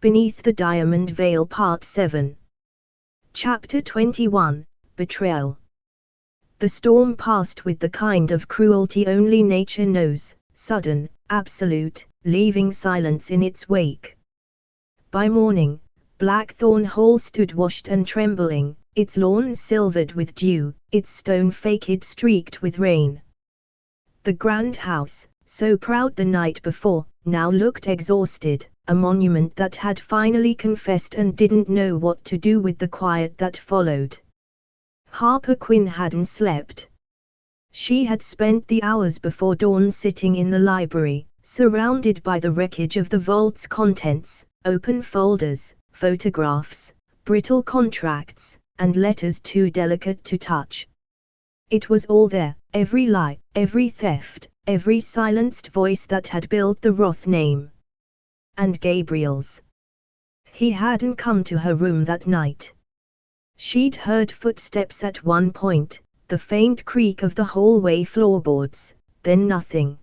Beneath the Diamond Veil Part 7. Chapter 21, Betrayal. The storm passed with the kind of cruelty only nature knows, sudden, absolute, leaving silence in its wake. By morning, Blackthorn Hall stood washed and trembling, its lawns silvered with dew, its stone facade streaked with rain. The grand house, so proud the night before, now looked exhausted, a monument that had finally confessed and didn't know what to do with the quiet that followed. Harper Quinn hadn't slept. She had spent the hours before dawn sitting in the library, surrounded by the wreckage of the vault's contents, open folders, photographs, brittle contracts, and letters too delicate to touch. It was all there, every lie, every theft, every silenced voice that had built the Roth name. And Gabriel's. He hadn't come to her room that night. She'd heard footsteps at one point, the faint creak of the hallway floorboards, then nothing.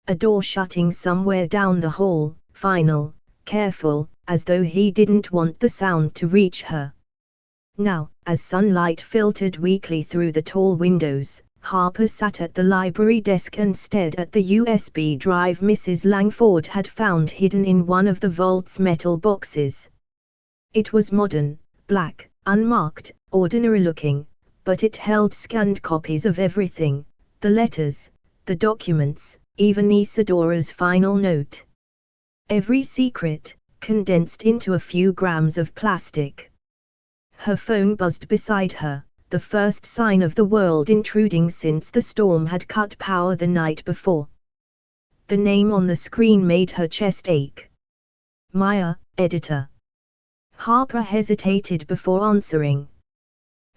A door shutting somewhere down the hall, final, careful, as though he didn't want the sound to reach her. Now, as sunlight filtered weakly through the tall windows, Harper sat at the library desk and stared at the USB drive Mrs. Langford had found hidden in one of the vault's metal boxes. It was modern, black, unmarked, ordinary-looking, but it held scanned copies of everything, the letters, the documents, even Isadora's final note. Every secret, condensed into a few grams of plastic. Her phone buzzed beside her, the first sign of the world intruding since the storm had cut power the night before. The name on the screen made her chest ache. Maya, editor. Harper hesitated before answering.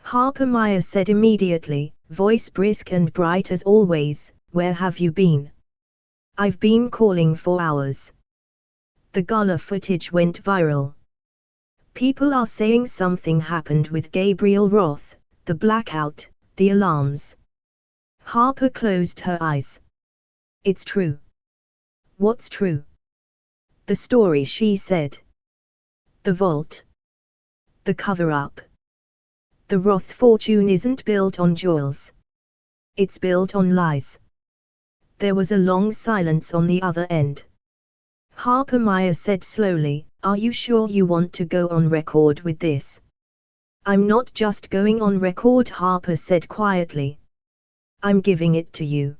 Harper, Maya said immediately, voice brisk and bright as always, where have you been? I've been calling for hours. The gala footage went viral. People are saying something happened with Gabriel Roth, the blackout, the alarms. Harper closed her eyes. It's true. What's true? The story, she said. The vault. The cover-up. The Roth fortune isn't built on jewels. It's built on lies. There was a long silence on the other end. Harper, Maya said slowly, are you sure you want to go on record with this? I'm not just going on record, Harper said quietly. I'm giving it to you.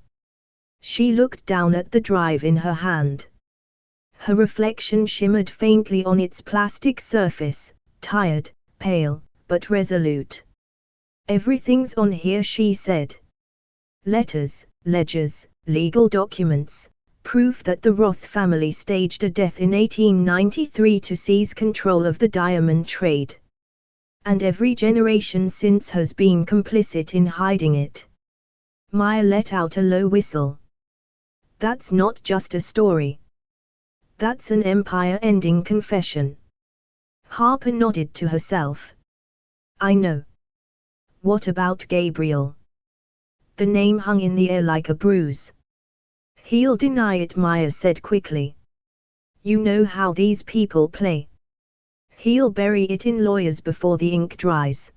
She looked down at the drive in her hand. Her reflection shimmered faintly on its plastic surface, tired, pale, but resolute. Everything's on here, she said. Letters, ledgers, legal documents, proof that the Roth family staged a death in 1893 to seize control of the diamond trade. And every generation since has been complicit in hiding it. Maya let out a low whistle. That's not just a story. That's an empire-ending confession. Harper nodded to herself. I know. What about Gabriel? The name hung in the air like a bruise. He'll deny it, Maya said quickly. You know how these people play. He'll bury it in lawyers before the ink dries.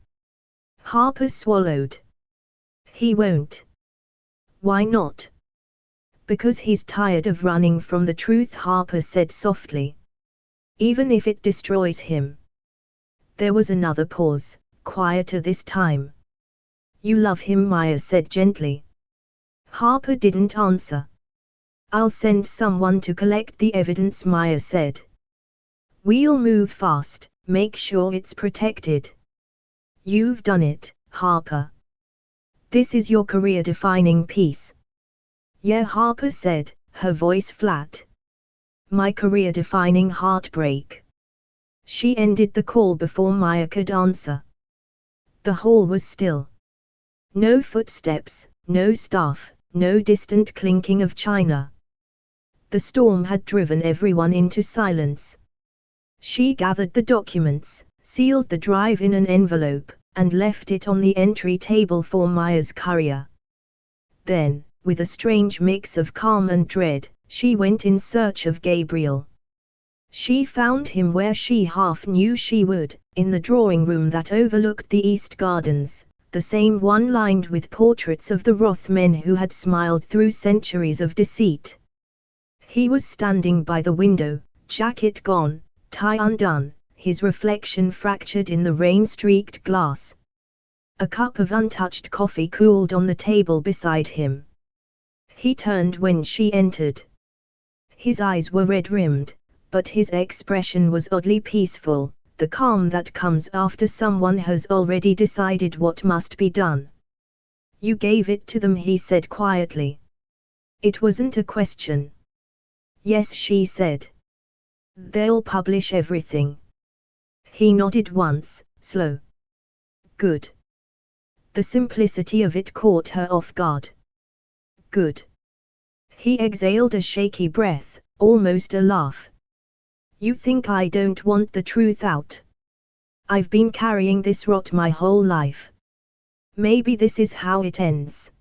Harper swallowed. He won't. Why not? Because he's tired of running from the truth, Harper said softly. Even if it destroys him. There was another pause, quieter this time. You love him, Maya said gently. Harper didn't answer. I'll send someone to collect the evidence, Maya said. We'll move fast, make sure it's protected. You've done it, Harper. This is your career-defining piece. Yeah, Harper said, her voice flat. My career-defining heartbreak. She ended the call before Maya could answer. The hall was still. No footsteps, no staff, no distant clinking of china. The storm had driven everyone into silence. She gathered the documents, sealed the drive in an envelope, and left it on the entry table for Maya's courier. Then, with a strange mix of calm and dread, she went in search of Gabriel. She found him where she half knew she would, in the drawing room that overlooked the East Gardens, the same one lined with portraits of the Roth men who had smiled through centuries of deceit. He was standing by the window, jacket gone, tie undone, his reflection fractured in the rain-streaked glass. A cup of untouched coffee cooled on the table beside him. He turned when she entered. His eyes were red-rimmed, but his expression was oddly peaceful, the calm that comes after someone has already decided what must be done. "You gave it to them," he said quietly. It wasn't a question. "Yes," she said. "They'll publish everything." He nodded once, slow. "Good." The simplicity of it caught her off guard. "Good." He exhaled a shaky breath, almost a laugh. "You think I don't want the truth out? I've been carrying this rot my whole life. Maybe this is how it ends."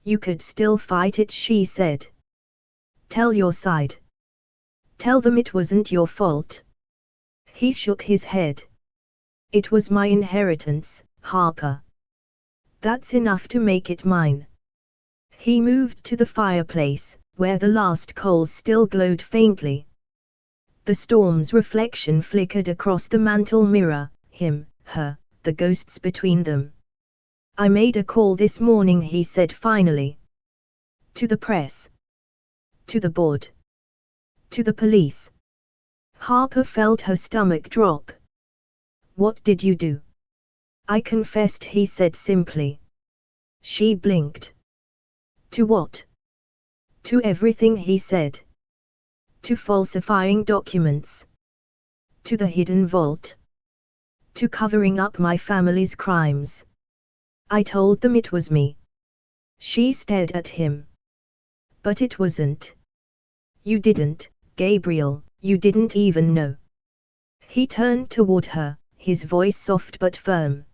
"You could still fight it," she said. "Tell your side. Tell them it wasn't your fault." He shook his head. "It was my inheritance, Harper. That's enough to make it mine." He moved to the fireplace, where the last coals still glowed faintly. The storm's reflection flickered across the mantel mirror, him, her, the ghosts between them. "I made a call this morning," he said finally. "To the press. To the board. To the police." Harper felt her stomach drop. "What did you do?" "I confessed," he said simply. She blinked. "To what?" "To everything," he said. "To falsifying documents. To the hidden vault. To covering up my family's crimes. I told them it was me." She stared at him. "But it wasn't. You didn't, Gabriel, you didn't even know." He turned toward her, his voice soft but firm.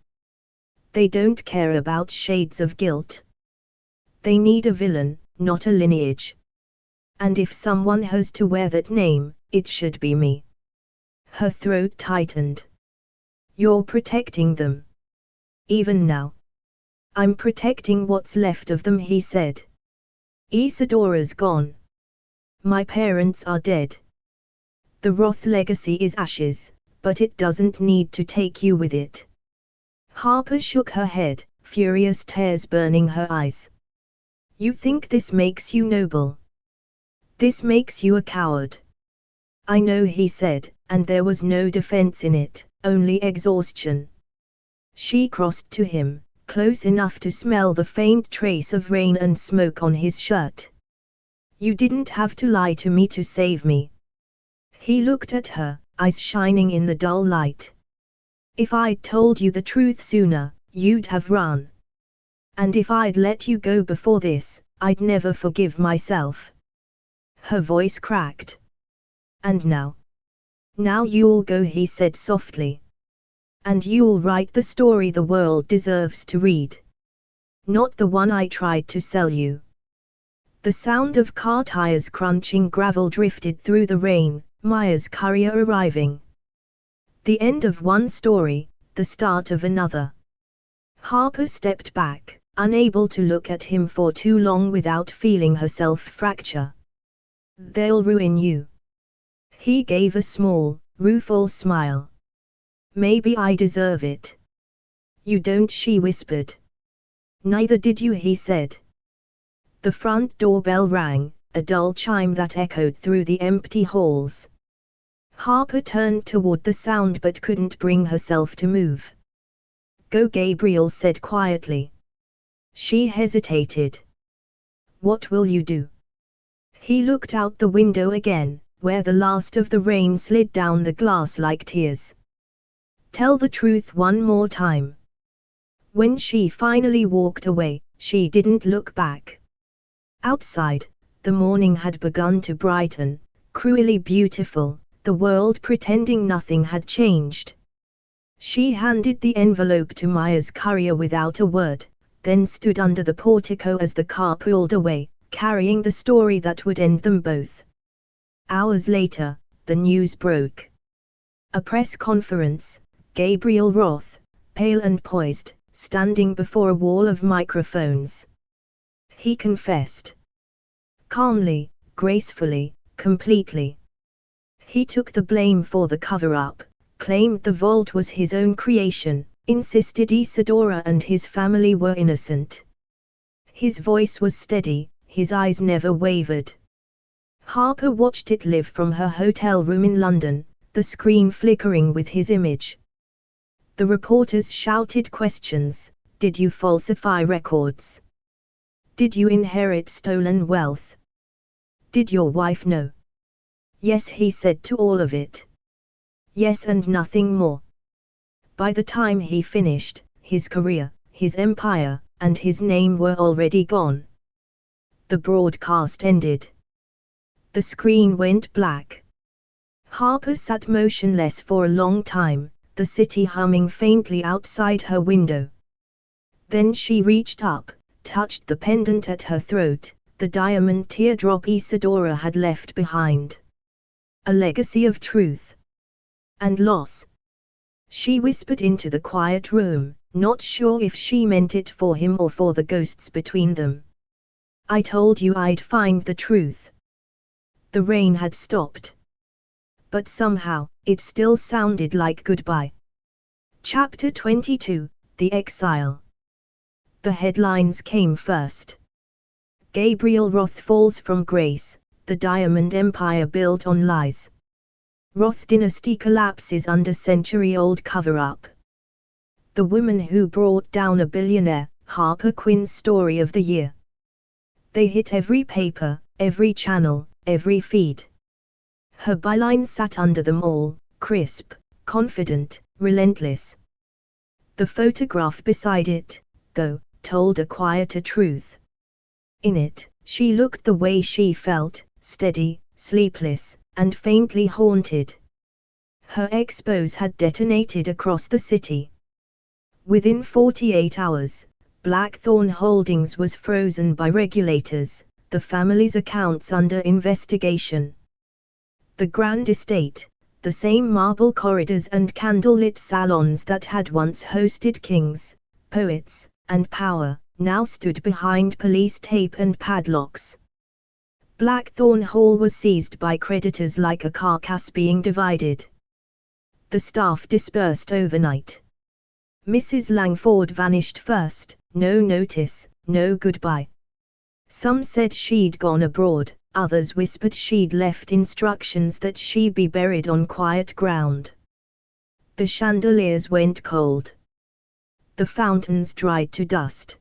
"They don't care about shades of guilt. They need a villain, not a lineage. And if someone has to wear that name, it should be me." Her throat tightened. "You're protecting them. Even now." "I'm protecting what's left of them," he said. "Isadora's gone. My parents are dead. The Roth legacy is ashes, but it doesn't need to take you with it." Harper shook her head, furious tears burning her eyes. "You think this makes you noble? This makes you a coward." "I know," he said, and there was no defense in it, only exhaustion. She crossed to him, close enough to smell the faint trace of rain and smoke on his shirt. "You didn't have to lie to me to save me." He looked at her, eyes shining in the dull light. "If I'd told you the truth sooner, you'd have run. And if I'd let you go before this, I'd never forgive myself." Her voice cracked. "And now? Now you'll go," he said softly. "And you'll write the story the world deserves to read. Not the one I tried to sell you." The sound of car tires crunching gravel drifted through the rain, Maya's courier arriving. The end of one story, the start of another. Harper stepped back, unable to look at him for too long without feeling herself fracture. "They'll ruin you." He gave a small, rueful smile. "Maybe I deserve it." "You don't," she whispered. "Neither did you," he said. The front doorbell rang, a dull chime that echoed through the empty halls. Harper turned toward the sound but couldn't bring herself to move. "Go," Gabriel said quietly. She hesitated. "What will you do?" He looked out the window again, where the last of the rain slid down the glass like tears. "Tell the truth one more time." When she finally walked away, she didn't look back. Outside, the morning had begun to brighten, cruelly beautiful, the world pretending nothing had changed. She handed the envelope to Maya's courier without a word, then stood under the portico as the car pulled away, carrying the story that would end them both. Hours later, the news broke. A press conference, Gabriel Roth, pale and poised, standing before a wall of microphones. He confessed. Calmly, gracefully, completely. He took the blame for the cover-up, claimed the vault was his own creation, insisted Isadora and his family were innocent. His voice was steady, his eyes never wavered. Harper watched it live from her hotel room in London, the screen flickering with his image. The reporters shouted questions. Did you falsify records? Did you inherit stolen wealth? Did your wife know? Yes, he said to all of it. Yes, and nothing more. By the time he finished, his career, his empire, and his name were already gone. The broadcast ended. The screen went black. Harper sat motionless for a long time, the city humming faintly outside her window. Then she reached up, touched the pendant at her throat, the diamond teardrop Isadora had left behind. A legacy of truth and loss. She whispered into the quiet room, not sure if she meant it for him or for the ghosts between them. I told you I'd find the truth. The rain had stopped. But somehow, it still sounded like goodbye. Chapter 22, The Exile. The headlines came first. Gabriel Roth falls from grace, the diamond empire built on lies. Roth dynasty collapses under century-old cover-up. The woman who brought down a billionaire, Harper Quinn's story of the year. They hit every paper, every channel, every feed. Her byline sat under them all, crisp, confident, relentless. The photograph beside it, though, told a quieter truth. In it, she looked the way she felt, steady, sleepless, and faintly haunted. Her expose had detonated across the city. Within 48 hours, Blackthorn Holdings was frozen by regulators, the family's accounts under investigation. The grand estate, the same marble corridors and candlelit salons that had once hosted kings, poets, and power, now stood behind police tape and padlocks. Blackthorn Hall was seized by creditors like a carcass being divided. The staff dispersed overnight. Mrs. Langford vanished first, no notice, no goodbye. Some said she'd gone abroad, others whispered she'd left instructions that she be buried on quiet ground. The chandeliers went cold. The fountains dried to dust.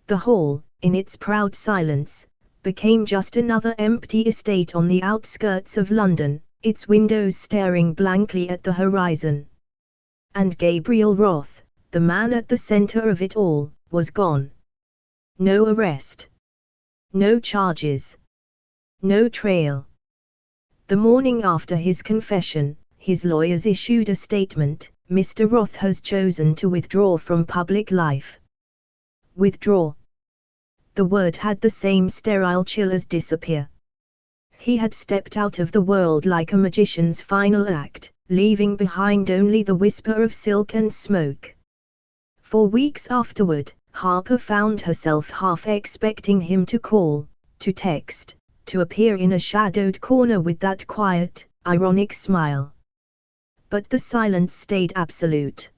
The hall, in its proud silence, became just another empty estate on the outskirts of London, its windows staring blankly at the horizon. And Gabriel Roth, the man at the center of it all, was gone. No arrest. No charges. No trail. The morning after his confession, his lawyers issued a statement: Mr. Roth has chosen to withdraw from public life. Withdraw. The word had the same sterile chill as disappear. He had stepped out of the world like a magician's final act, leaving behind only the whisper of silk and smoke. For weeks afterward, Harper found herself half expecting him to call, to text, to appear in a shadowed corner with that quiet, ironic smile. But the silence stayed absolute.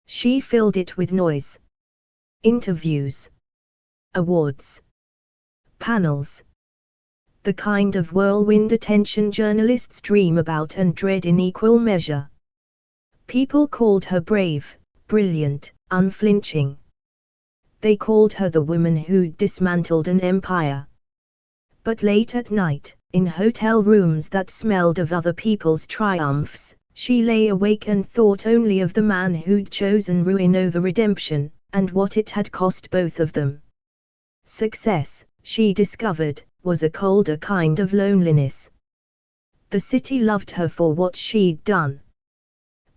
She filled it with noise. Interviews. Awards. Panels. The kind of whirlwind attention journalists dream about and dread in equal measure. People called her brave, brilliant, unflinching. They called her the woman who dismantled an empire. But late at night, in hotel rooms that smelled of other people's triumphs, she lay awake and thought only of the man who'd chosen ruin over redemption, and what it had cost both of them. Success, she discovered, was a colder kind of loneliness. The city loved her for what she'd done.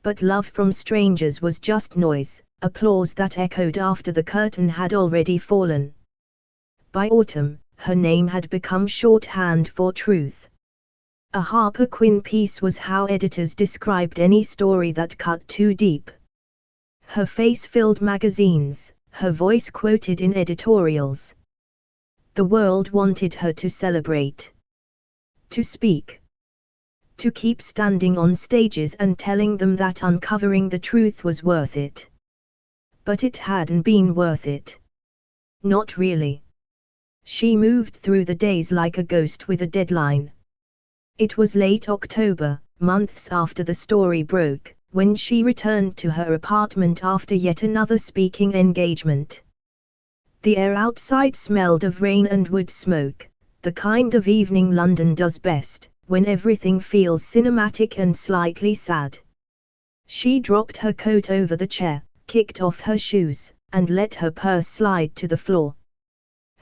But love from strangers was just noise, applause that echoed after the curtain had already fallen. By autumn, her name had become shorthand for truth. A Harper Quinn piece was how editors described any story that cut too deep. Her face filled magazines, her voice quoted in editorials. The world wanted her to celebrate, to speak, to keep standing on stages and telling them that uncovering the truth was worth it. But it hadn't been worth it. Not really. She moved through the days like a ghost with a deadline. It was late October, months after the story broke, when she returned to her apartment after yet another speaking engagement. The air outside smelled of rain and wood smoke, the kind of evening London does best, when everything feels cinematic and slightly sad. She dropped her coat over the chair, kicked off her shoes, and let her purse slide to the floor.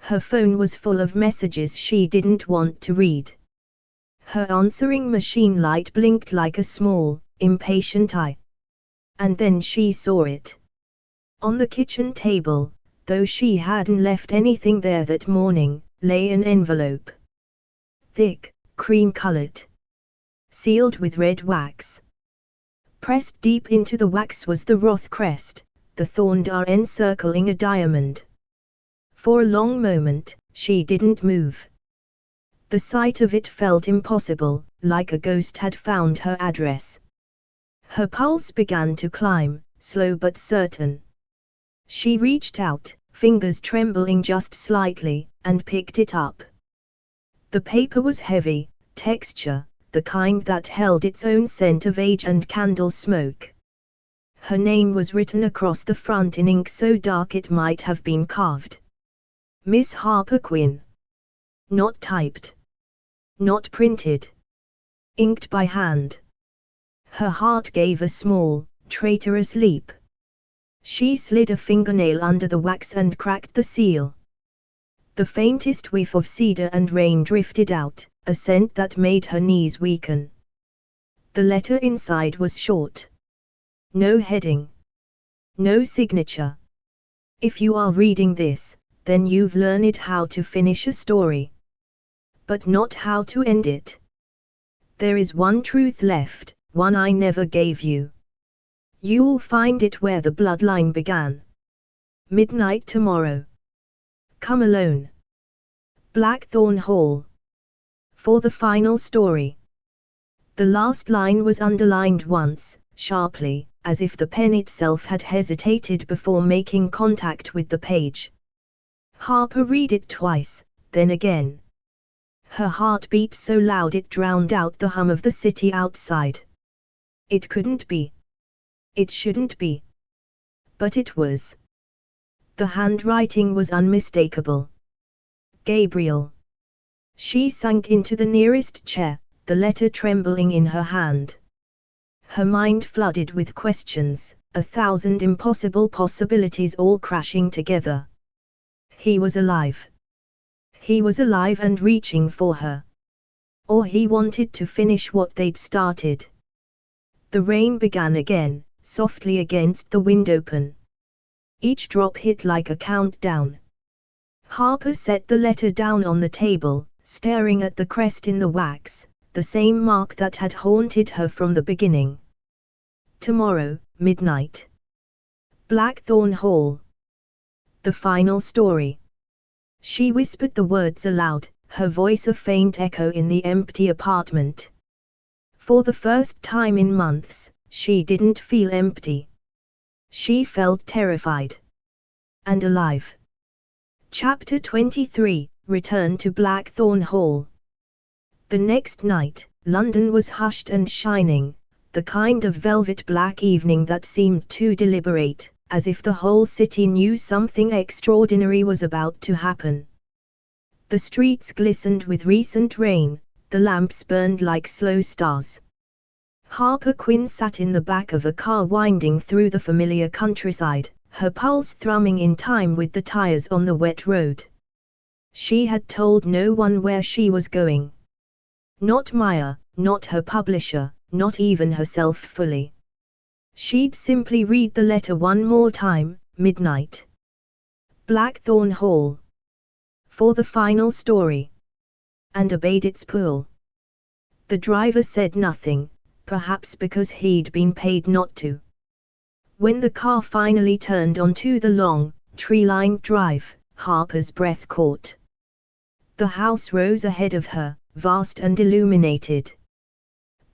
Her phone was full of messages she didn't want to read. Her answering machine light blinked like a small, impatient eye. And then she saw it. On the kitchen table, though she hadn't left anything there that morning, lay an envelope. Thick, cream-colored. Sealed with red wax. Pressed deep into the wax was the Roth crest, the thorned R encircling a diamond. For a long moment, she didn't move. The sight of it felt impossible, like a ghost had found her address. Her pulse began to climb, slow but certain. She reached out, fingers trembling just slightly, and picked it up. The paper was heavy, texture, the kind that held its own scent of age and candle smoke. Her name was written across the front in ink so dark it might have been carved. Miss Harper Quinn. Not typed. Not printed. Inked by hand. Her heart gave a small, traitorous leap. She slid a fingernail under the wax and cracked the seal. The faintest whiff of cedar and rain drifted out, a scent that made her knees weaken. The letter inside was short. No heading. No signature. If you are reading this, then you've learned how to finish a story. But not how to end it. There is one truth left, one I never gave you. You'll find it where the bloodline began. Midnight tomorrow. Come alone. Blackthorn Hall. For the final story. The last line was underlined once, sharply, as if the pen itself had hesitated before making contact with the page. Harper read it twice, then again. Her heart beat so loud it drowned out the hum of the city outside. It couldn't be. It shouldn't be. But it was. The handwriting was unmistakable. Gabriel. She sank into the nearest chair, the letter trembling in her hand. Her mind flooded with questions, 1,000 impossible possibilities all crashing together. He was alive. He was alive and reaching for her. Or he wanted to finish what they'd started. The rain began again, softly against the windowpane. Each drop hit like a countdown. Harper set the letter down on the table, staring at the crest in the wax, the same mark that had haunted her from the beginning. Tomorrow, midnight. Blackthorn Hall. The final story. She whispered the words aloud, her voice a faint echo in the empty apartment. For the first time in months, she didn't feel empty. She felt terrified. And alive. Chapter 23, Return to Blackthorn Hall. The next night, London was hushed and shining, the kind of velvet black evening that seemed too deliberate, as if the whole city knew something extraordinary was about to happen. The streets glistened with recent rain, the lamps burned like slow stars. Harper Quinn sat in the back of a car winding through the familiar countryside, her pulse thrumming in time with the tires on the wet road. She had told no one where she was going. Not Maya, not her publisher, not even herself fully. She'd simply read the letter one more time, midnight. Blackthorn Hall. For the final story. And obeyed its pull. The driver said nothing, perhaps because he'd been paid not to. When the car finally turned onto the long, tree-lined drive, Harper's breath caught. The house rose ahead of her, vast and illuminated.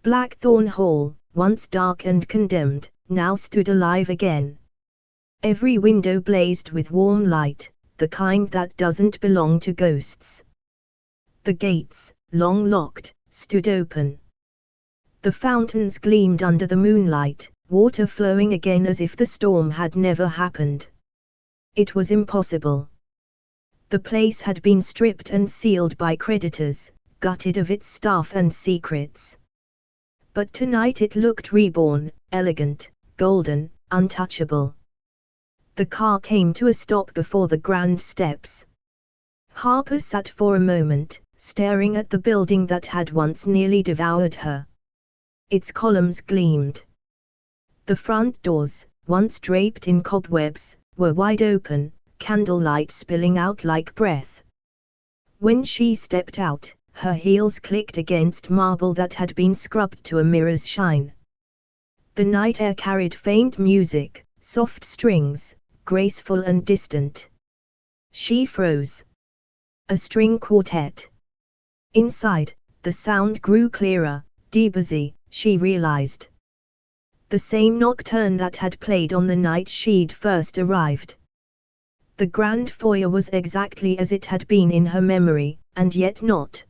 Blackthorn Hall, once dark and condemned, now stood alive again. Every window blazed with warm light, the kind that doesn't belong to ghosts. The gates, long locked, stood open. The fountains gleamed under the moonlight, water flowing again as if the storm had never happened. It was impossible. The place had been stripped and sealed by creditors, gutted of its staff and secrets. But tonight it looked reborn, elegant, golden, untouchable. The car came to a stop before the grand steps. Harper sat for a moment, staring at the building that had once nearly devoured her. Its columns gleamed. The front doors, once draped in cobwebs, were wide open, candlelight spilling out like breath. When she stepped out, her heels clicked against marble that had been scrubbed to a mirror's shine. The night air carried faint music, soft strings, graceful and distant. She froze. A string quartet. Inside, the sound grew clearer, Debussy, she realized. The same nocturne that had played on the night she'd first arrived. The grand foyer was exactly as it had been in her memory, and yet not.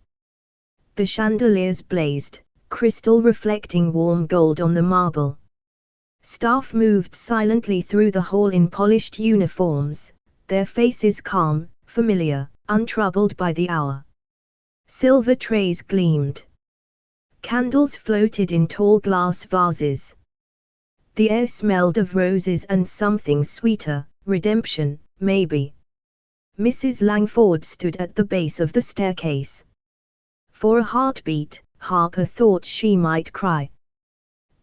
The chandeliers blazed, crystal reflecting warm gold on the marble. Staff moved silently through the hall in polished uniforms, their faces calm, familiar, untroubled by the hour. Silver trays gleamed. Candles floated in tall glass vases. The air smelled of roses and something sweeter, redemption, maybe. Mrs. Langford stood at the base of the staircase. For a heartbeat, Harper thought she might cry.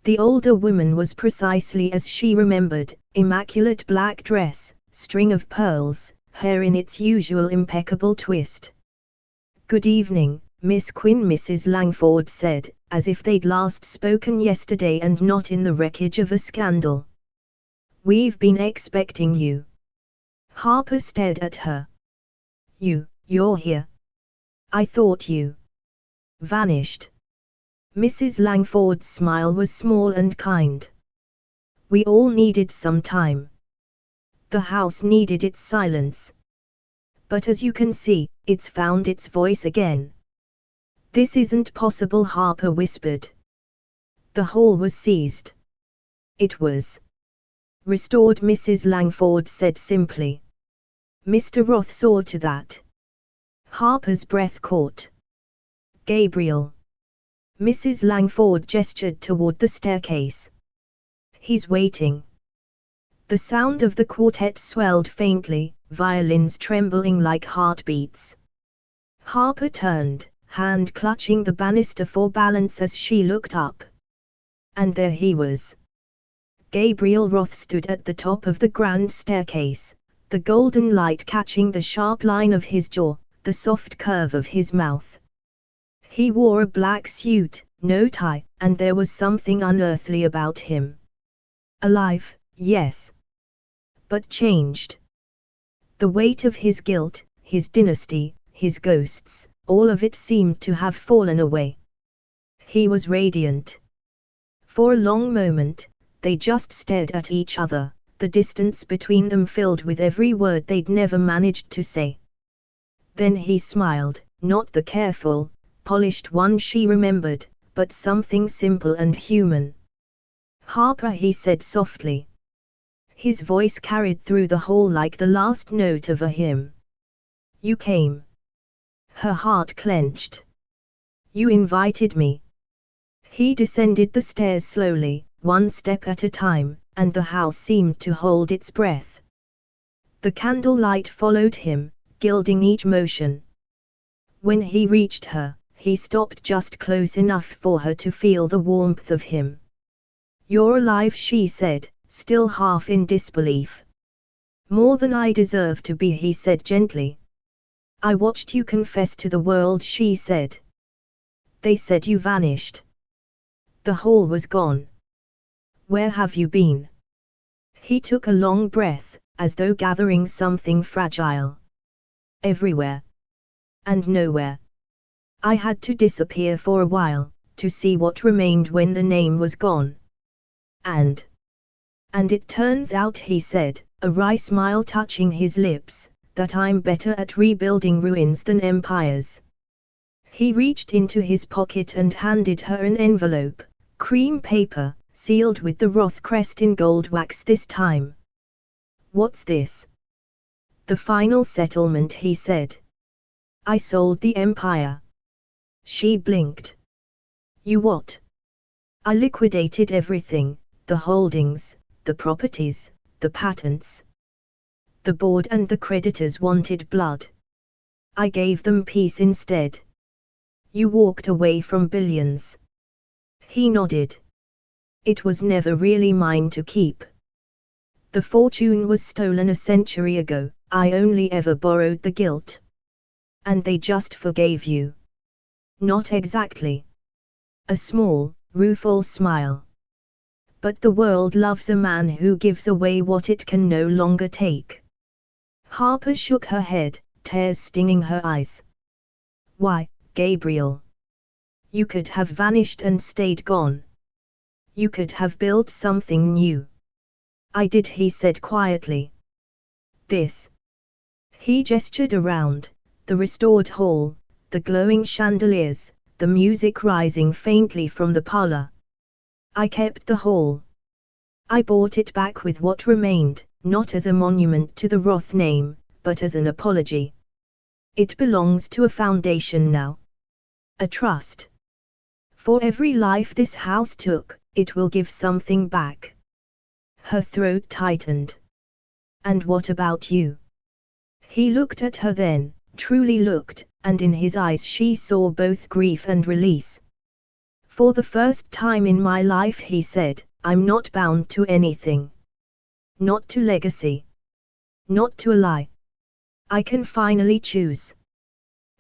The older woman was precisely as she remembered, immaculate black dress, string of pearls, hair in its usual impeccable twist. "Good evening, Miss Quinn," Mrs. Langford said, as if they'd last spoken yesterday and not in the wreckage of a scandal. "We've been expecting you." Harper stared at her. You're here? I thought you vanished." Mrs. Langford's smile was small and kind. "We all needed some time. The house needed its silence. But as you can see, it's found its voice again." "This isn't possible," Harper whispered. "The hall was seized." "It was restored," Mrs. Langford said simply. "Mr. Roth saw to that." Harper's breath caught. "Gabriel." Mrs. Langford gestured toward the staircase. "He's waiting." The sound of the quartet swelled faintly, violins trembling like heartbeats. Harper turned, hand clutching the banister for balance as she looked up. And there he was. Gabriel Roth stood at the top of the grand staircase, the golden light catching the sharp line of his jaw, the soft curve of his mouth. He wore a black suit, no tie, and there was something unearthly about him. Alive, yes. But changed. The weight of his guilt, his dynasty, his ghosts, all of it seemed to have fallen away. He was radiant. For a long moment, they just stared at each other, the distance between them filled with every word they'd never managed to say. Then he smiled, not the careful, polished one she remembered, but something simple and human. "Harper," he said softly. His voice carried through the hall like the last note of a hymn. "You came." Her heart clenched. "You invited me." He descended the stairs slowly, one step at a time, and the house seemed to hold its breath. The candlelight followed him, gilding each motion. When he reached her, he stopped just close enough for her to feel the warmth of him. "You're alive," she said, still half in disbelief. "More than I deserve to be," he said gently. "I watched you confess to the world," she said. They said you vanished. The hall was gone. Where have you been? He took a long breath, as though gathering something fragile. Everywhere. And nowhere. I had to disappear for a while, to see what remained when the name was gone. And it turns out, he said, a wry smile touching his lips, that I'm better at rebuilding ruins than empires. He reached into his pocket and handed her an envelope, cream paper, sealed with the Roth crest in gold wax this time. What's this? The final settlement, he said. I sold the empire. She blinked. You what? I liquidated everything, the holdings, the properties, the patents. The board and the creditors wanted blood. I gave them peace instead. You walked away from billions. He nodded. It was never really mine to keep. The fortune was stolen a century ago, I only ever borrowed the guilt. And they just forgave you. Not exactly. A small, rueful smile. But the world loves a man who gives away what it can no longer take. Harper shook her head, tears stinging her eyes. Why, Gabriel? You could have vanished and stayed gone. You could have built something new. I did, he said quietly. This. He gestured around, the restored hall, the glowing chandeliers, the music rising faintly from the parlor. I kept the hall. I bought it back with what remained, not as a monument to the Roth name, but as an apology. It belongs to a foundation now. A trust. For every life this house took, it will give something back. Her throat tightened. And what about you? He looked at her then, truly looked, and in his eyes she saw both grief and release. For the first time in my life, he said, I'm not bound to anything. Not to legacy. Not to a lie. I can finally choose.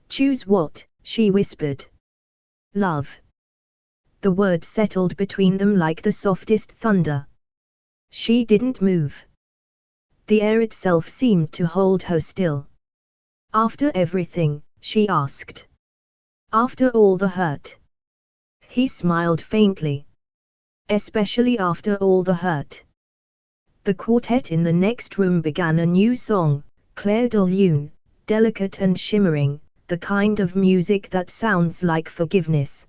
Choose what? She whispered. Love. The word settled between them like the softest thunder. She didn't move. The air itself seemed to hold her still. After everything, she asked. After all the hurt. He smiled faintly. Especially after all the hurt. The quartet in the next room began a new song, Clair de Lune, delicate and shimmering, the kind of music that sounds like forgiveness.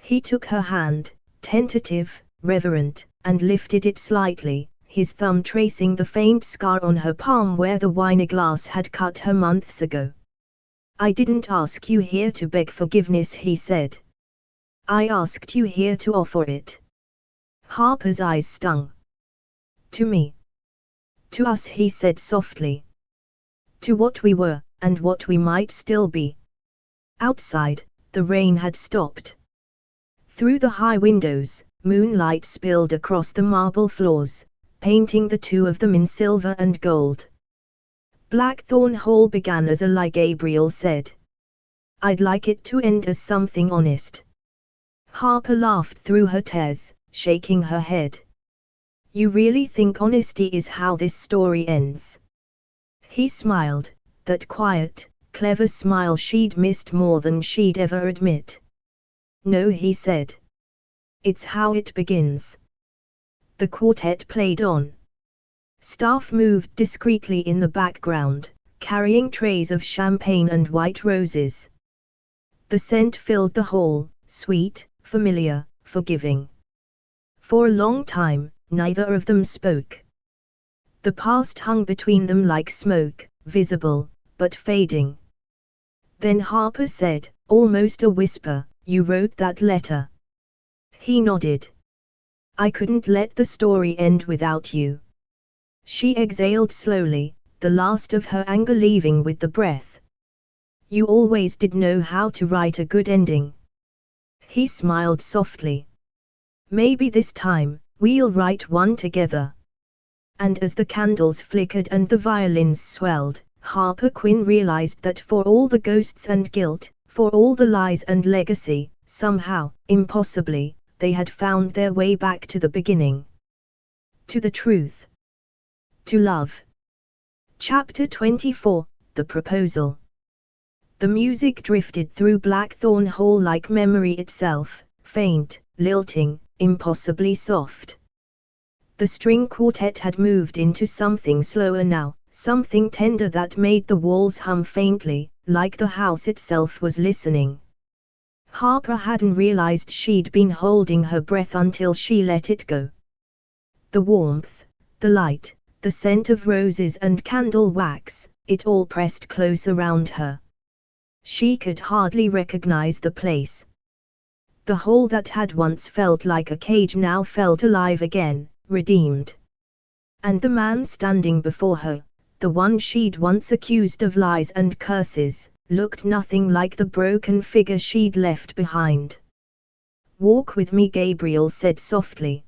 He took her hand, tentative, reverent, and lifted it slightly, his thumb tracing the faint scar on her palm where the wineglass had cut her months ago. I didn't ask you here to beg forgiveness, he said. I asked you here to offer it. Harper's eyes stung. To me. To us, he said softly. To what we were, and what we might still be. Outside, the rain had stopped. Through the high windows, moonlight spilled across the marble floors, painting the two of them in silver and gold. Blackthorn Hall began as a lie, Gabriel said. I'd like it to end as something honest. Harper laughed through her tears, shaking her head. You really think honesty is how this story ends? He smiled, that quiet, clever smile she'd missed more than she'd ever admit. No, he said. It's how it begins. The quartet played on. Staff moved discreetly in the background, carrying trays of champagne and white roses. The scent filled the hall, sweet, familiar, forgiving. For a long time, neither of them spoke. The past hung between them like smoke, visible, but fading. Then Harper said, almost a whisper, you wrote that letter. He nodded. I couldn't let the story end without you. She exhaled slowly, the last of her anger leaving with the breath. You always did know how to write a good ending. He smiled softly. Maybe this time, we'll write one together. And as the candles flickered and the violins swelled, Harper Quinn realized that for all the ghosts and guilt, for all the lies and legacy, somehow, impossibly, they had found their way back to the beginning. To the truth. To love. Chapter 24, The Proposal. The music drifted through Blackthorn Hall like memory itself, faint, lilting, impossibly soft. The string quartet had moved into something slower now, something tender that made the walls hum faintly, like the house itself was listening. Harper hadn't realized she'd been holding her breath until she let it go. The warmth, the light, the scent of roses and candle wax, it all pressed close around her. She could hardly recognize the place. The hall that had once felt like a cage now felt alive again, redeemed. And the man standing before her, the one she'd once accused of lies and curses, looked nothing like the broken figure she'd left behind. "Walk with me," Gabriel said softly.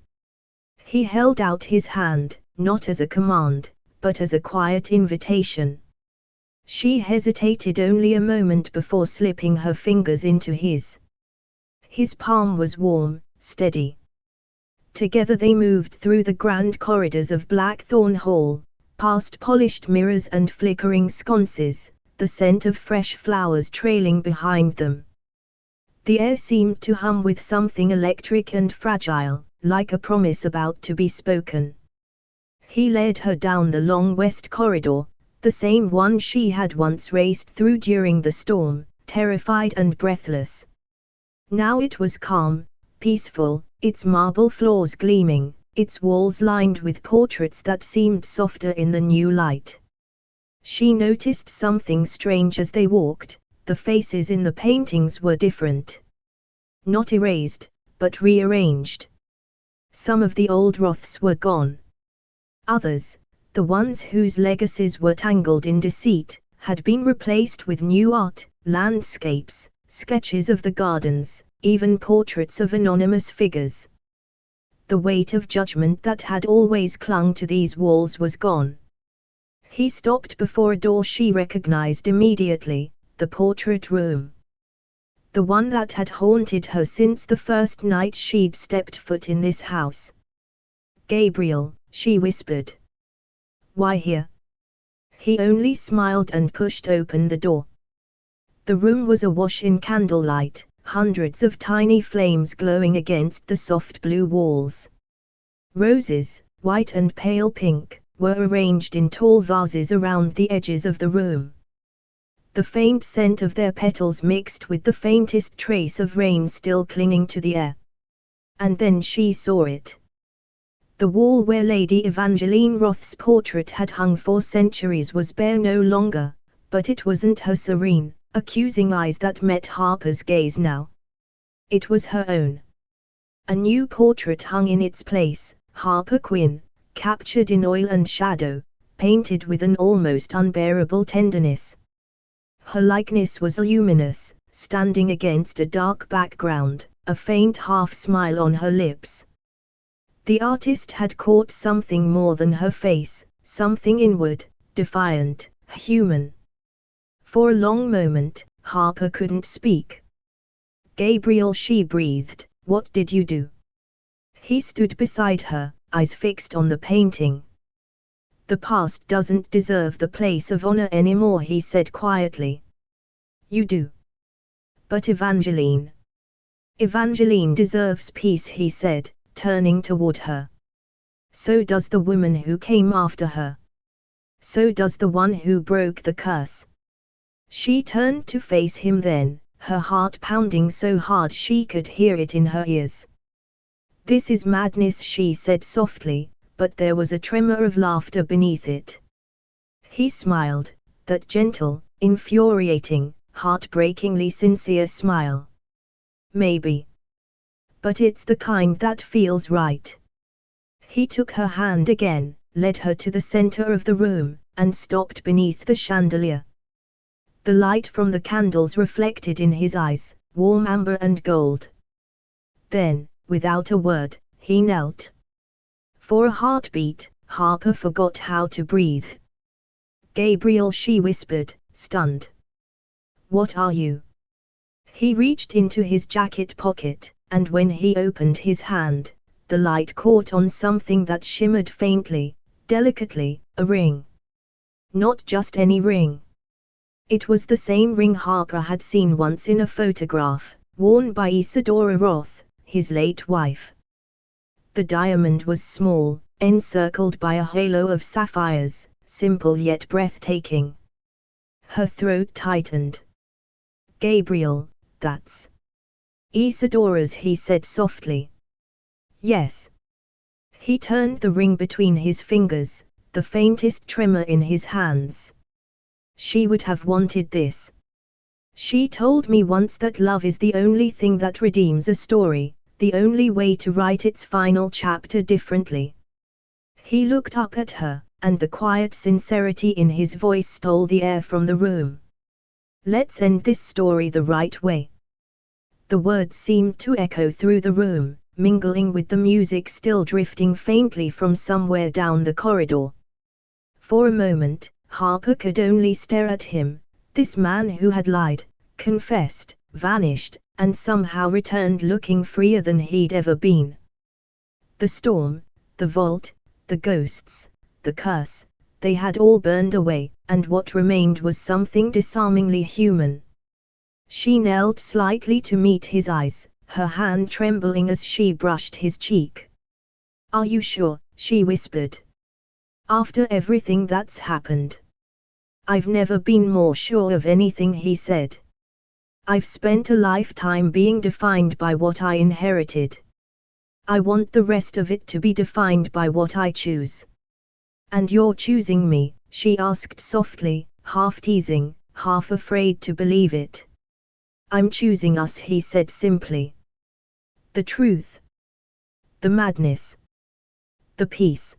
He held out his hand, not as a command, but as a quiet invitation. She hesitated only a moment before slipping her fingers into his. His palm was warm, steady. Together they moved through the grand corridors of Blackthorn Hall, past polished mirrors and flickering sconces, the scent of fresh flowers trailing behind them. The air seemed to hum with something electric and fragile, like a promise about to be spoken. He led her down the long west corridor, the same one she had once raced through during the storm, terrified and breathless. Now it was calm, peaceful, its marble floors gleaming, its walls lined with portraits that seemed softer in the new light. She noticed something strange as they walked, the faces in the paintings were different. Not erased, but rearranged. Some of the old Roths were gone. Others, the ones whose legacies were tangled in deceit, had been replaced with new art, landscapes, sketches of the gardens, even portraits of anonymous figures. The weight of judgment that had always clung to these walls was gone. He stopped before a door she recognized immediately, the portrait room. The one that had haunted her since the first night she'd stepped foot in this house. "Gabriel," she whispered. "Why here?" He only smiled and pushed open the door. The room was awash in candlelight, hundreds of tiny flames glowing against the soft blue walls. Roses, white and pale pink, were arranged in tall vases around the edges of the room. The faint scent of their petals mixed with the faintest trace of rain still clinging to the air. And then she saw it. The wall where Lady Evangeline Roth's portrait had hung for centuries was bare no longer, but it wasn't her serene, accusing eyes that met Harper's gaze now. It was her own. A new portrait hung in its place, Harper Quinn, captured in oil and shadow, painted with an almost unbearable tenderness. Her likeness was luminous, standing against a dark background, a faint half-smile on her lips. The artist had caught something more than her face, something inward, defiant, human. For a long moment, Harper couldn't speak. "Gabriel," she breathed, "what did you do?" He stood beside her, eyes fixed on the painting. "The past doesn't deserve the place of honor anymore," he said quietly. "You do. But Evangeline deserves peace," he said, turning toward her. "So does the woman who came after her. So does the one who broke the curse." She turned to face him then, her heart pounding so hard she could hear it in her ears. "This is madness," she said softly, but there was a tremor of laughter beneath it. He smiled, that gentle, infuriating, heartbreakingly sincere smile. "Maybe. But it's the kind that feels right." He took her hand again, led her to the center of the room, and stopped beneath the chandelier. The light from the candles reflected in his eyes, warm amber and gold. Then, without a word, he knelt. For a heartbeat, Harper forgot how to breathe. "Gabriel," she whispered, stunned. "What are you?" He reached into his jacket pocket, and when he opened his hand, the light caught on something that shimmered faintly, delicately, a ring. Not just any ring. It was the same ring Harper had seen once in a photograph, worn by Isadora Roth, his late wife. The diamond was small, encircled by a halo of sapphires, simple yet breathtaking. Her throat tightened. "Gabriel, that's Isadora's," he said softly. "Yes." He turned the ring between his fingers, the faintest tremor in his hands. "She would have wanted this. She told me once that love is the only thing that redeems a story, the only way to write its final chapter differently." He looked up at her, and the quiet sincerity in his voice stole the air from the room. "Let's end this story the right way." The words seemed to echo through the room, mingling with the music still drifting faintly from somewhere down the corridor. For a moment, Harper could only stare at him, this man who had lied, confessed, vanished, and somehow returned looking freer than he'd ever been. The storm, the vault, the ghosts, the curse, they had all burned away, and what remained was something disarmingly human. She knelt slightly to meet his eyes, her hand trembling as she brushed his cheek. "Are you sure?" she whispered. "After everything that's happened." "I've never been more sure of anything," he said. "I've spent a lifetime being defined by what I inherited. I want the rest of it to be defined by what I choose." "And you're choosing me?" she asked softly, half teasing, half afraid to believe it. "I'm choosing us," he said simply. "The truth. The madness. The peace."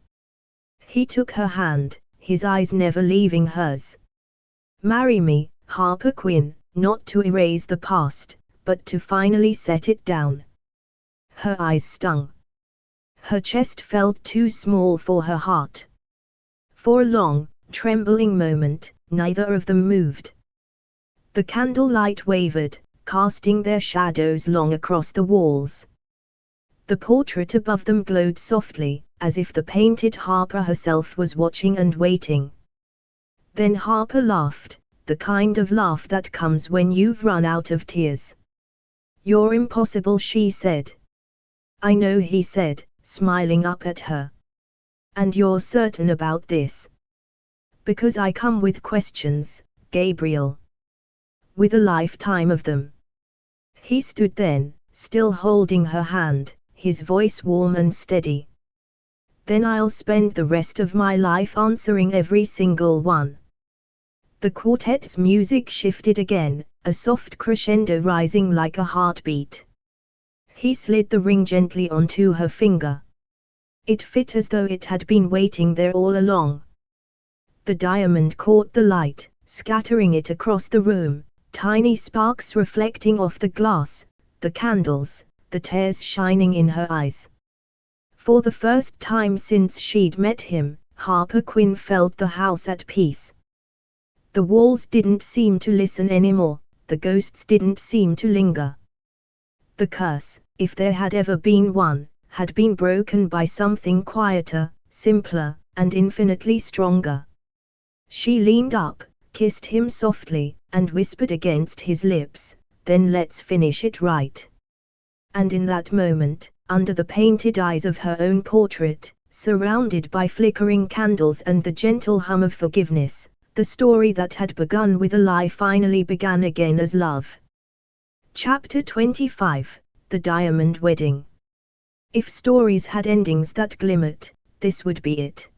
He took her hand, his eyes never leaving hers. "Marry me, Harper Quinn, not to erase the past, but to finally set it down." Her eyes stung. Her chest felt too small for her heart. For a long, trembling moment, neither of them moved. The candlelight wavered, casting their shadows long across the walls. The portrait above them glowed softly, as if the painted Harper herself was watching and waiting. Then Harper laughed, the kind of laugh that comes when you've run out of tears. "You're impossible," she said. "I know," he said, smiling up at her. "And you're certain about this?" "Because I come with questions, Gabriel. With a lifetime of them." He stood then, still holding her hand, his voice warm and steady. "Then I'll spend the rest of my life answering every single one." The quartet's music shifted again, a soft crescendo rising like a heartbeat. He slid the ring gently onto her finger. It fit as though it had been waiting there all along. The diamond caught the light, scattering it across the room, tiny sparks reflecting off the glass, the candles, the tears shining in her eyes. For the first time since she'd met him, Harper Quinn felt the house at peace. The walls didn't seem to listen anymore, the ghosts didn't seem to linger. The curse, if there had ever been one, had been broken by something quieter, simpler, and infinitely stronger. She leaned up, kissed him softly, and whispered against his lips, "Then let's finish it right." And in that moment, under the painted eyes of her own portrait, surrounded by flickering candles and the gentle hum of forgiveness, the story that had begun with a lie finally began again as love. Chapter 25, The Diamond Wedding. If stories had endings that glimmered, this would be it.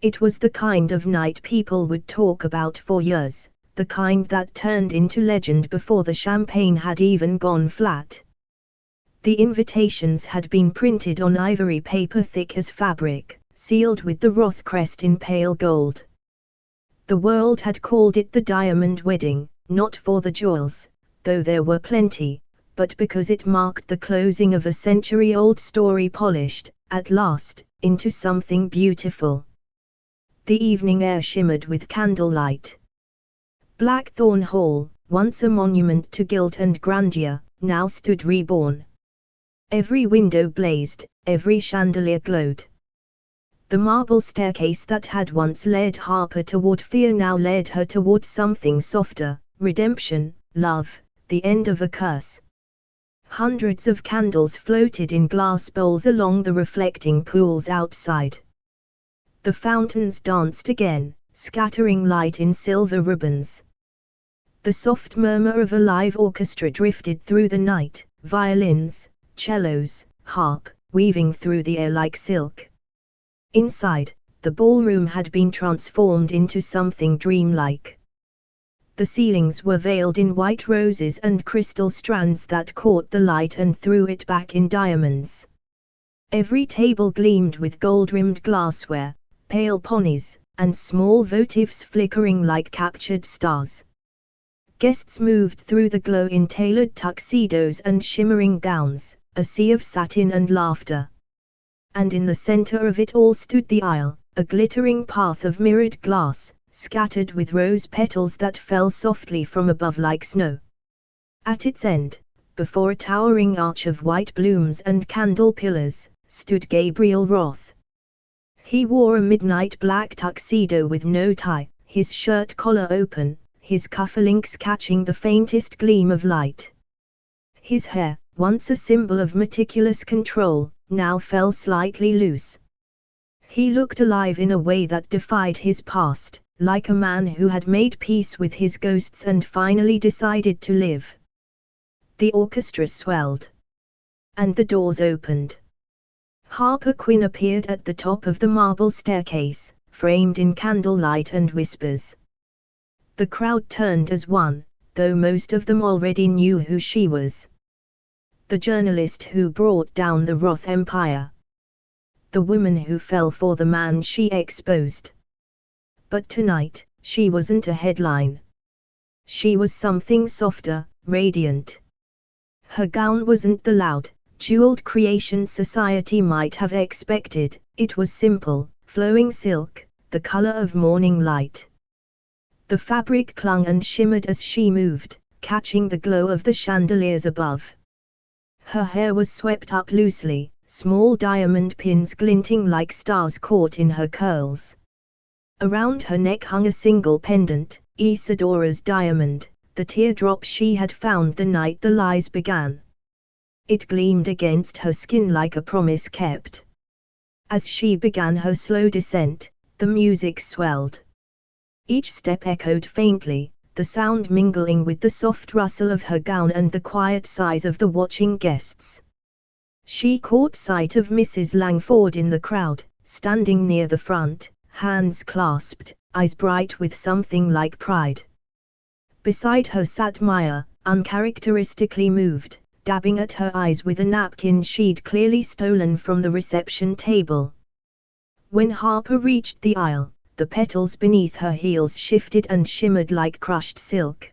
It was the kind of night people would talk about for years, the kind that turned into legend before the champagne had even gone flat. The invitations had been printed on ivory paper thick as fabric, sealed with the Roth crest in pale gold. The world had called it the Diamond Wedding, not for the jewels, though there were plenty, but because it marked the closing of a century-old story polished, at last, into something beautiful. The evening air shimmered with candlelight. Blackthorn Hall, once a monument to guilt and grandeur, now stood reborn. Every window blazed, every chandelier glowed. The marble staircase that had once led Harper toward fear now led her toward something softer, redemption, love, the end of a curse. Hundreds of candles floated in glass bowls along the reflecting pools outside. The fountains danced again, scattering light in silver ribbons. The soft murmur of a live orchestra drifted through the night, violins, cellos, harp, weaving through the air like silk. Inside, the ballroom had been transformed into something dreamlike. The ceilings were veiled in white roses and crystal strands that caught the light and threw it back in diamonds. Every table gleamed with gold-rimmed glassware, pale ponies, and small votives flickering like captured stars. Guests moved through the glow in tailored tuxedos and shimmering gowns, a sea of satin and laughter. And in the center of it all stood the aisle, a glittering path of mirrored glass, scattered with rose petals that fell softly from above like snow. At its end, before a towering arch of white blooms and candle pillars, stood Gabriel Roth. He wore a midnight black tuxedo with no tie, his shirt collar open, his cufflinks catching the faintest gleam of light. His hair, once a symbol of meticulous control, now fell slightly loose. He looked alive in a way that defied his past, like a man who had made peace with his ghosts and finally decided to live. The orchestra swelled. And the doors opened. Harper Quinn appeared at the top of the marble staircase, framed in candlelight and whispers. The crowd turned as one, though most of them already knew who she was. The journalist who brought down the Roth empire. The woman who fell for the man she exposed. But tonight, she wasn't a headline. She was something softer, radiant. Her gown wasn't the loud, jeweled creation society might have expected, it was simple, flowing silk, the color of morning light. The fabric clung and shimmered as she moved, catching the glow of the chandeliers above. Her hair was swept up loosely, small diamond pins glinting like stars caught in her curls. Around her neck hung a single pendant, Isidora's diamond, the teardrop she had found the night the lies began. It gleamed against her skin like a promise kept. As she began her slow descent, the music swelled. Each step echoed faintly, the sound mingling with the soft rustle of her gown and the quiet sighs of the watching guests. She caught sight of Mrs. Langford in the crowd, standing near the front, hands clasped, eyes bright with something like pride. Beside her sat Maya, uncharacteristically moved, dabbing at her eyes with a napkin she'd clearly stolen from the reception table. When Harper reached the aisle, the petals beneath her heels shifted and shimmered like crushed silk.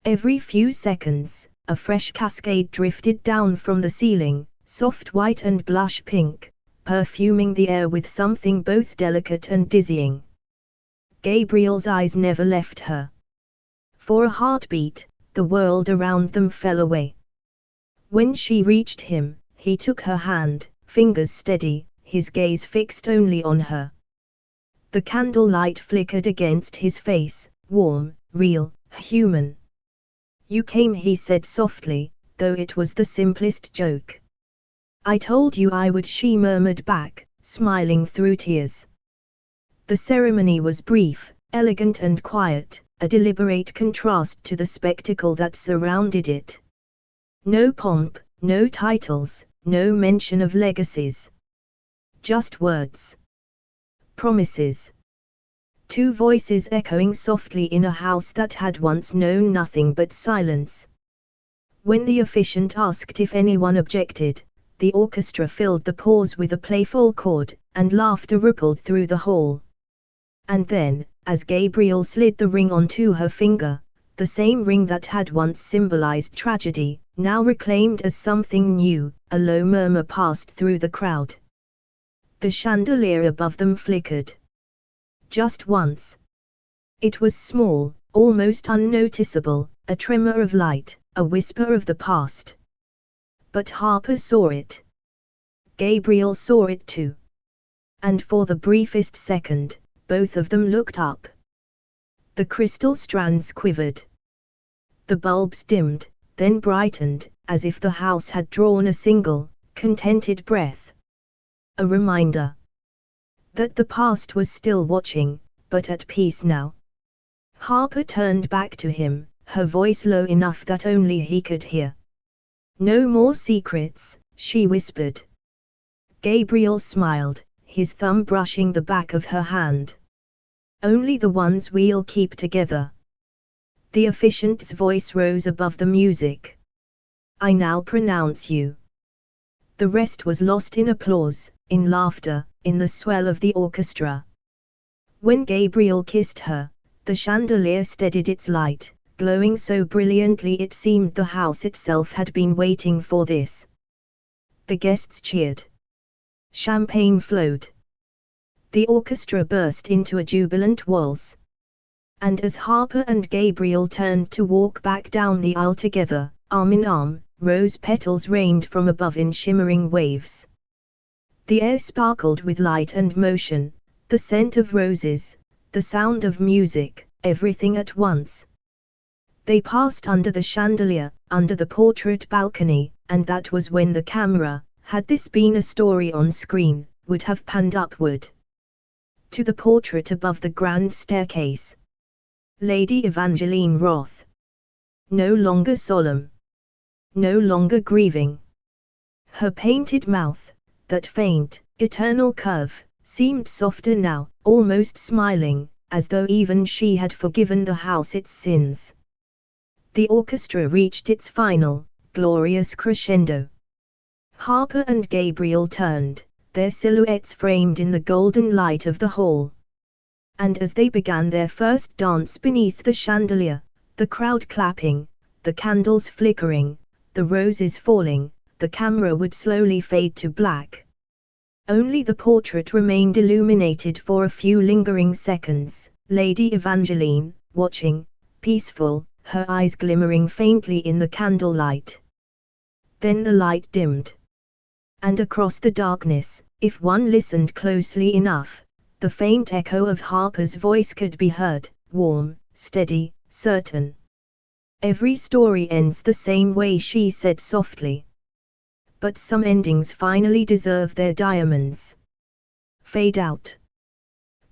Every few seconds, a fresh cascade drifted down from the ceiling, soft white and blush pink, perfuming the air with something both delicate and dizzying. Gabriel's eyes never left her. For a heartbeat, the world around them fell away. When she reached him, he took her hand, fingers steady, his gaze fixed only on her. The candlelight flickered against his face, warm, real, human. "You came," he said softly, though it was the simplest joke. "I told you I would," she murmured back, smiling through tears. The ceremony was brief, elegant and quiet, a deliberate contrast to the spectacle that surrounded it. No pomp, no titles, no mention of legacies. Just words. Promises. Two voices echoing softly in a house that had once known nothing but silence. When the officiant asked if anyone objected, the orchestra filled the pause with a playful chord, and laughter rippled through the hall. And then, as Gabriel slid the ring onto her finger, the same ring that had once symbolized tragedy, now reclaimed as something new, a low murmur passed through the crowd. The chandelier above them flickered. Just once. It was small, almost unnoticeable, a tremor of light, a whisper of the past. But Harper saw it. Gabriel saw it too. And for the briefest second, both of them looked up. The crystal strands quivered. The bulbs dimmed, then brightened, as if the house had drawn a single, contented breath. A reminder that the past was still watching, but at peace now. Harper turned back to him, her voice low enough that only he could hear. "No more secrets," she whispered. Gabriel smiled, his thumb brushing the back of her hand. "Only the ones we'll keep together." The officiant's voice rose above the music. "I now pronounce you." The rest was lost in applause, in laughter, in the swell of the orchestra. When Gabriel kissed her, the chandelier steadied its light, glowing so brilliantly it seemed the house itself had been waiting for this. The guests cheered. Champagne flowed. The orchestra burst into a jubilant waltz. And as Harper and Gabriel turned to walk back down the aisle together, arm in arm, rose petals rained from above in shimmering waves. The air sparkled with light and motion, the scent of roses, the sound of music, everything at once. They passed under the chandelier, under the portrait balcony, and that was when the camera, had this been a story on screen, would have panned upward. To the portrait above the grand staircase. Lady Evangeline Roth. No longer solemn. No longer grieving. Her painted mouth, that faint, eternal curve, seemed softer now, almost smiling, as though even she had forgiven the house its sins. The orchestra reached its final, glorious crescendo. Harper and Gabriel turned, their silhouettes framed in the golden light of the hall. And as they began their first dance beneath the chandelier, the crowd clapping, the candles flickering, the roses falling, the camera would slowly fade to black. Only the portrait remained illuminated for a few lingering seconds, Lady Evangeline, watching, peaceful, her eyes glimmering faintly in the candlelight. Then the light dimmed. And across the darkness, if one listened closely enough, the faint echo of Harper's voice could be heard, warm, steady, certain. "Every story ends the same way," she said softly. "But some endings finally deserve their diamonds." Fade out.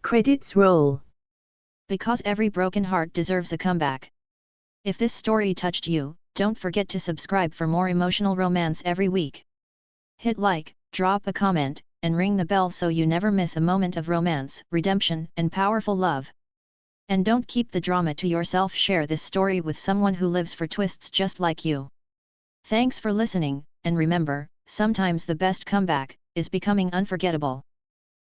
Credits roll. Because every broken heart deserves a comeback. If this story touched you, don't forget to subscribe for more emotional romance every week. Hit like, drop a comment, and ring the bell so you never miss a moment of romance, redemption, and powerful love. And don't keep the drama to yourself. Share this story with someone who lives for twists just like you. Thanks for listening, and remember, sometimes the best comeback is becoming unforgettable.